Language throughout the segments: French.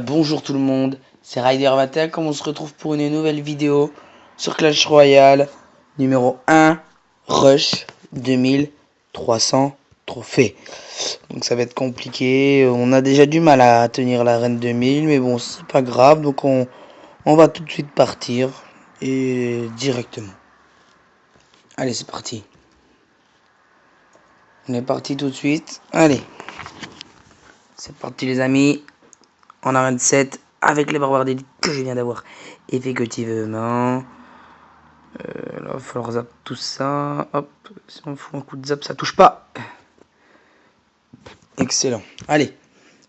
Bonjour tout le monde, c'est Ryder21 comme on se retrouve pour une nouvelle vidéo sur Clash Royale numéro 1 Rush 2300 trophées. Donc ça va être compliqué, on a déjà du mal à tenir la reine 2000 mais bon c'est pas grave, donc on va tout de suite partir et directement. Allez c'est parti. On est parti tout de suite, allez. C'est parti les amis. En arène 7 avec les barbares d'élite que je viens d'avoir effectivement. Là, il va falloir zap tout ça. Hop, si on fout un coup de zap, ça touche pas. Excellent. Allez,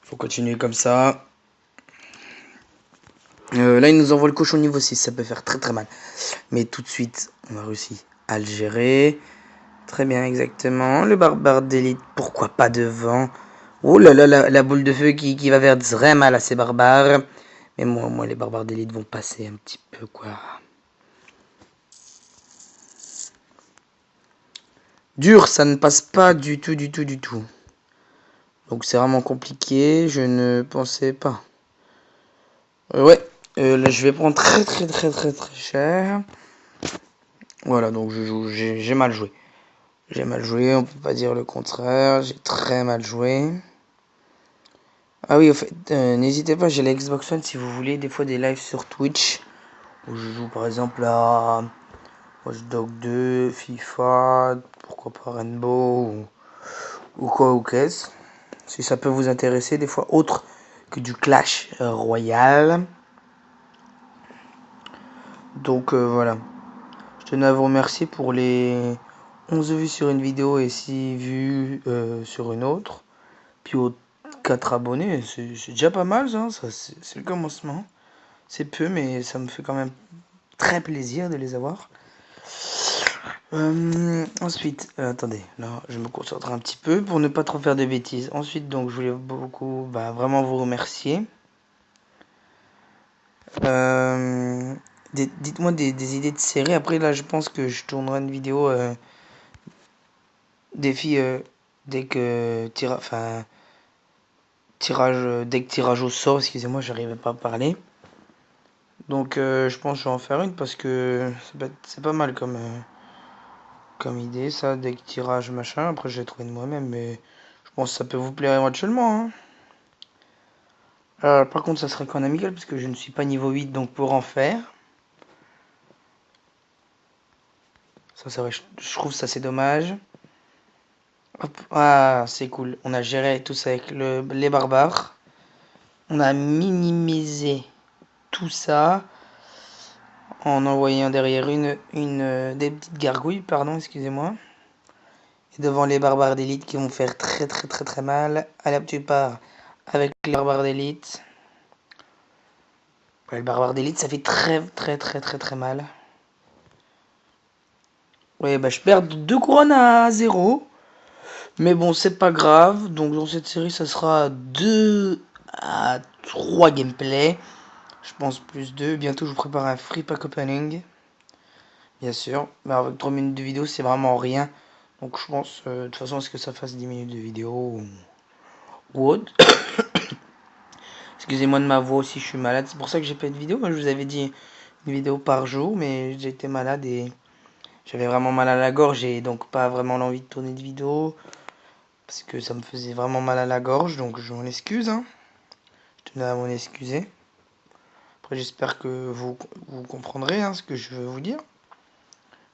faut continuer comme ça. Là, il nous envoie le cochon niveau 6. Ça peut faire très très mal. Mais tout de suite, on a réussi à le gérer. Très bien, exactement. Le barbare d'élite, pourquoi pas devant. Oh là là, la boule de feu qui va faire très mal à ces barbares. Mais moi, les barbares d'élite vont passer un petit peu, quoi. Dur, ça ne passe pas du tout. Donc c'est vraiment compliqué, je ne pensais pas. Ouais, là je vais prendre très cher. Voilà, donc je joue, j'ai mal joué. J'ai mal joué, on peut pas dire le contraire, j'ai très mal joué. Ah oui, au fait, n'hésitez pas, j'ai la Xbox One si vous voulez des fois des lives sur Twitch. Où je joue par exemple à Watch Dogs 2, FIFA, pourquoi pas Rainbow ou quoi ou qu'est-ce. Si ça peut vous intéresser, des fois autre que du Clash Royale. Donc voilà. Je tenais à vous remercier pour les 11 vues sur une vidéo et 6 vues sur une autre. Puis aux 4 abonnés, c'est déjà pas mal ça c'est le commencement. C'est peu mais ça me fait quand même très plaisir de les avoir. Ensuite, attendez, là je me concentre un petit peu pour ne pas trop faire de bêtises. Ensuite, donc je voulais beaucoup, vraiment vous remercier. Dites-moi des idées de séries. Après là, je pense que je tournerai une vidéo défi dès que tirage au sort. Excusez-moi, j'arrivais pas à parler. Donc je pense que je vais en faire une parce que c'est pas mal comme idée ça, dès que tirage machin. Après je l'ai trouvé de moi-même mais je pense que ça peut vous plaire éventuellement hein. Par contre ça serait qu'en amical parce que je ne suis pas niveau 8 donc pour en faire. Ça c'est vrai, je trouve ça c'est dommage. Hop, ah c'est cool, on a géré tout ça avec les barbares. On a minimisé tout ça en envoyant derrière des petites gargouilles, pardon, excusez-moi. Et devant les barbares d'élite qui vont faire très mal. Allez hop, tu pars avec les barbares d'élite. Ouais, le barbare d'élite, ça fait très mal. Ouais, je perds 2 couronnes à 0. Mais bon, c'est pas grave. Donc dans cette série, ça sera 2 à 3 gameplays. Je pense plus 2. Bientôt, je vous prépare un free pack opening. Bien sûr. Mais avec 3 minutes de vidéo, c'est vraiment rien. Donc je pense, de toute façon, est-ce que ça fasse 10 minutes de vidéo ou autre. Excusez-moi de ma voix aussi, je suis malade. C'est pour ça que j'ai pas de vidéo. Moi, je vous avais dit une vidéo par jour. Mais j'ai été malade et j'avais vraiment mal à la gorge. Et donc pas vraiment l'envie de tourner de vidéo. Parce que ça me faisait vraiment mal à la gorge. Donc je m'en excuse. Hein. Je tenais à m'en excuser. Après, j'espère que vous comprendrez ce que je veux vous dire.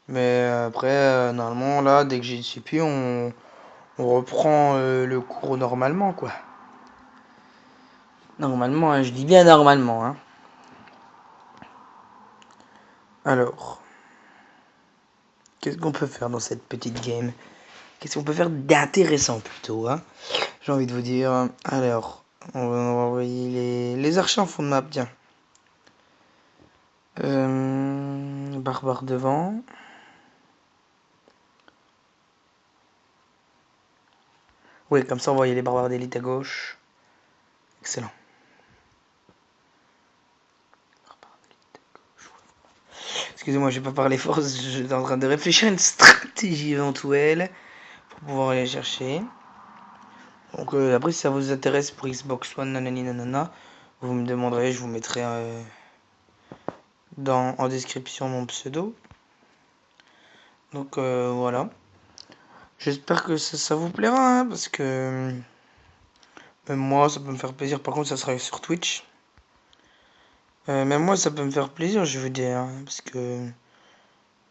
Mais après, normalement, là, dès que j'y suis plus, on reprend le cours normalement, quoi. Normalement, hein, je dis bien normalement. Hein. Alors, qu'est-ce qu'on peut faire dans cette petite game? Qu'est-ce qu'on peut faire d'intéressant plutôt hein? J'ai envie de vous dire. Alors, on va envoyer les archers en fond de map, tiens. Barbare devant. Oui, comme ça on voyait les barbares d'élite à gauche. Excellent. Excusez-moi, j'ai pas parlé fort, j'étais en train de réfléchir à une stratégie éventuelle pour pouvoir aller chercher. Donc après, si ça vous intéresse pour Xbox One, nanani nanana, Vous me demanderez, je vous mettrai en description mon pseudo. Donc voilà. J'espère que ça vous plaira, hein, parce que même moi, ça peut me faire plaisir. Par contre, ça sera sur Twitch. Même moi, ça peut me faire plaisir, je veux dire, hein, parce que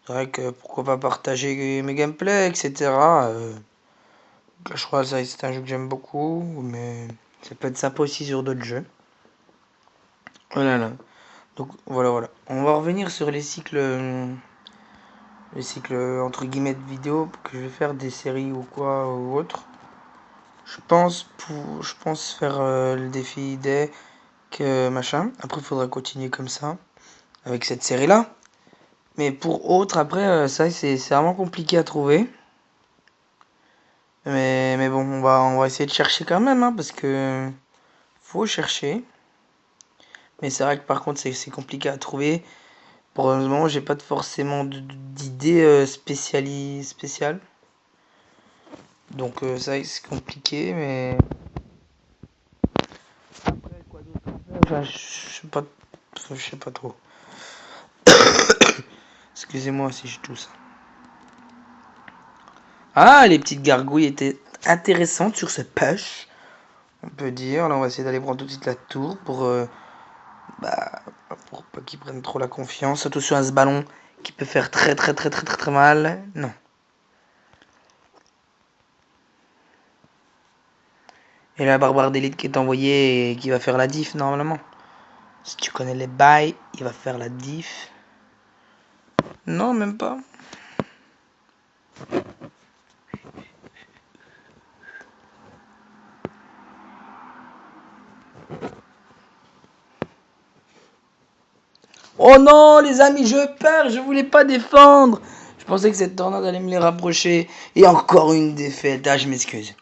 c'est vrai que pourquoi pas partager mes gameplays, etc. Je crois que c'est un jeu que j'aime beaucoup, mais ça peut être sympa aussi sur d'autres jeux. Voilà, là. Donc voilà. On va revenir sur les cycles entre guillemets de vidéos que je vais faire des séries ou quoi ou autre. Je pense faire le défi deck machin. Après, il faudra continuer comme ça avec cette série là. Mais pour autre, après, ça c'est vraiment compliqué à trouver. Mais bon, on va essayer de chercher quand même, hein, parce que faut chercher. Mais c'est vrai que par contre, c'est compliqué à trouver. Pour le moment, j'ai pas forcément d'idées spéciales. Donc ça, c'est compliqué, mais après, quoi d'autre à faire, je sais pas trop. Excusez-moi si je tousse. Ah, les petites gargouilles étaient intéressantes sur ce push, on peut dire. Là, on va essayer d'aller prendre tout de suite la tour pour pas qu'ils prennent trop la confiance. Surtout sur ce ballon qui peut faire très mal. Non. Et la barbare d'élite qui est envoyée et qui va faire la diff normalement. Si tu connais les bails, il va faire la diff. Non, même pas. Oh non, les amis, je perds, je voulais pas défendre. Je pensais que cette tornade allait me les rapprocher. Et encore une défaite. Ah, je m'excuse.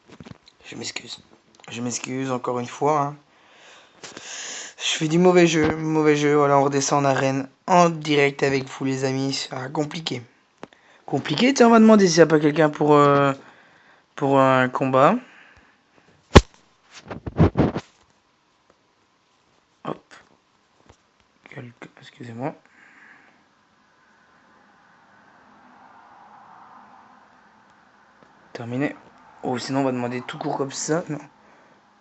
Je m'excuse encore une fois. Hein. Je fais du mauvais jeu. Voilà, on redescend en arène en direct avec vous, les amis. Ah, compliqué. Compliqué, tiens, on va demander s'il n'y a pas quelqu'un pour un combat. Hop. Excusez-moi. Terminé. Oh, sinon on va demander tout court comme ça. Non.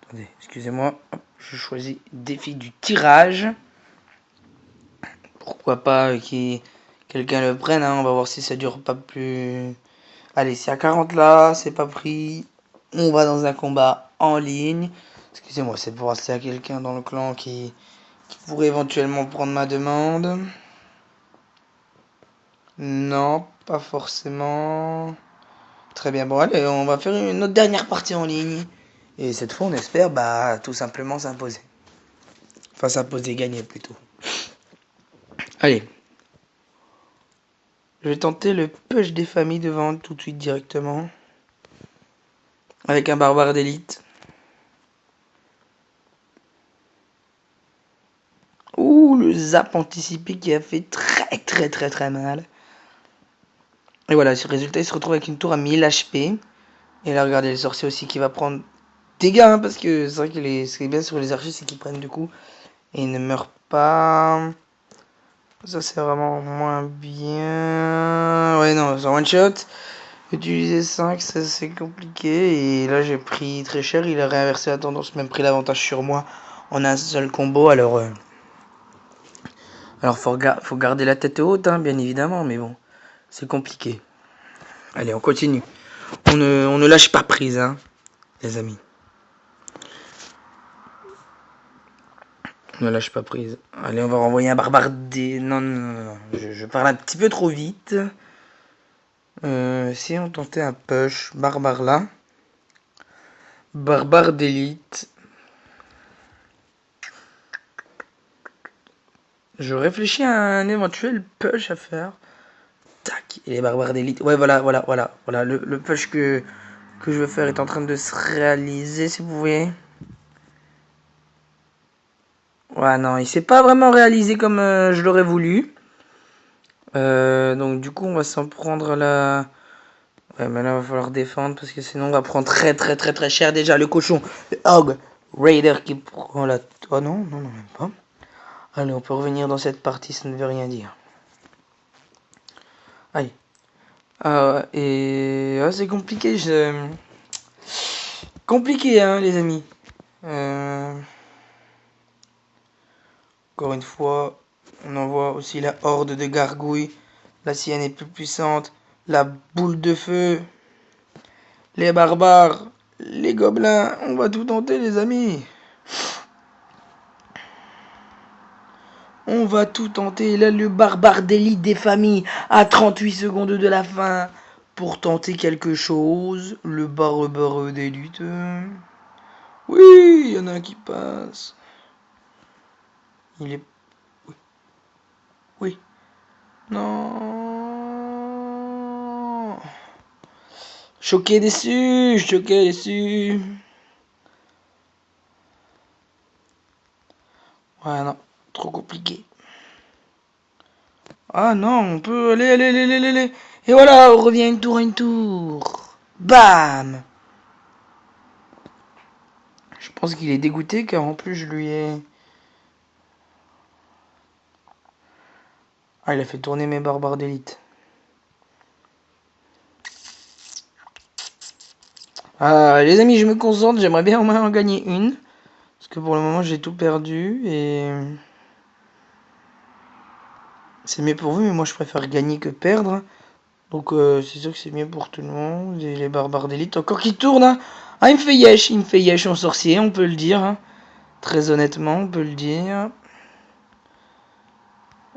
Attendez, excusez-moi. Je choisis défi du tirage. Pourquoi pas que quelqu'un le prenne, hein. On va voir si ça dure pas plus. Allez, c'est à 40 là, c'est pas pris. On va dans un combat en ligne. Excusez-moi, c'est pour voir s'il y a quelqu'un dans le clan qui pourrait éventuellement prendre ma demande. Non, pas forcément. Très bien, bon allez, on va faire une autre dernière partie en ligne. Et cette fois, on espère tout simplement s'imposer. Enfin, s'imposer, gagner plutôt. Allez. Je vais tenter le push des familles de vente tout de suite directement. Avec un barbare d'élite. Ouh, le zap anticipé qui a fait très mal. Et voilà, ce résultat, il se retrouve avec une tour à 1000 HP. Et là, regardez, le sorcier aussi qui va prendre dégâts, hein, parce que c'est vrai que ce qui est bien sur les archers, c'est qu'ils prennent du coup. Et ils ne meurent pas. Ça, c'est vraiment moins bien. Ouais, non, c'est one shot. Utiliser 5, ça c'est compliqué. Et là, j'ai pris très cher. Il a réinversé la tendance, même pris l'avantage sur moi en un seul combo. Alors faut garder la tête haute, hein, bien évidemment. Mais bon, c'est compliqué. Allez, on continue. On ne lâche pas prise, hein, les amis. On ne lâche pas prise. Allez, on va renvoyer un barbare des... Non. Je parle un petit peu trop vite. Si on tentait un push, barbare là. Barbare d'élite. Je réfléchis à un éventuel push à faire. Tac, et les barbares d'élite. Ouais, voilà. Le push que je veux faire est en train de se réaliser, si vous voyez. Ouais, non, il s'est pas vraiment réalisé comme je l'aurais voulu. Donc du coup, on va s'en prendre là. Ouais, mais là, il va falloir défendre parce que sinon, on va prendre très cher. Déjà, le cochon, le hog, Raider qui prend la... Oh non, non, non, même pas. Allez, on peut revenir dans cette partie, ça ne veut rien dire. Allez. Et c'est compliqué, compliqué, hein, les amis. Encore une fois, on envoie aussi la horde de gargouilles. La sienne est plus puissante. La boule de feu. Les barbares. Les gobelins. On va tout tenter, les amis. On va tout tenter. Là, le barbare d'élite des familles à 38 secondes de la fin. Pour tenter quelque chose. Le barbare d'élite. Oui, il y en a un qui passe. Il est... Oui. Oui. Non. Choqué, déçu. Choqué, déçu. Ouais, non. Trop compliqué. Ah non, on peut... Allez, allez, allez, allez, allez. Et voilà, on revient une tour. Bam. Je pense qu'il est dégoûté car en plus je lui ai... Ah, il a fait tourner mes barbares d'élite. Ah, les amis, je me concentre. J'aimerais bien au moins en gagner une. Parce que pour le moment, j'ai tout perdu. Et... c'est mieux pour vous, mais moi, je préfère gagner que perdre. Donc, c'est sûr que c'est mieux pour tout le monde. Et les barbares d'élite, encore qui tournent. Hein. Ah, il me fait yesh en sorcier, on peut le dire. Hein. Très honnêtement, on peut le dire.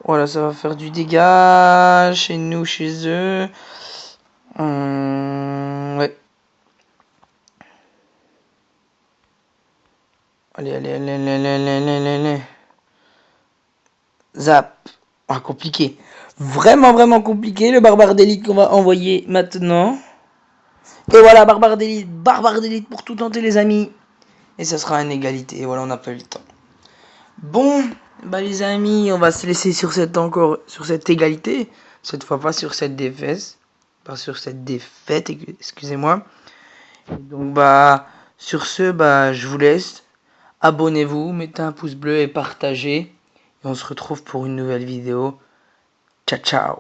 Voilà, ça va faire du dégât chez nous, chez eux. Ouais. Allez, allez, allez, allez, allez, allez, allez. Zap. Ah, compliqué. Vraiment, vraiment compliqué. Le barbare d'élite qu'on va envoyer maintenant. Et voilà, barbare d'élite pour tout tenter, les amis. Et ça sera une égalité. Et voilà, on n'a pas eu le temps. Bon, bah les amis, on va se laisser sur cette égalité. Cette fois pas sur cette défaite. Pas sur cette défaite, excusez-moi. Donc bah, sur ce, bah je vous laisse. Abonnez-vous, mettez un pouce bleu et partagez. Et on se retrouve pour une nouvelle vidéo. Ciao, ciao.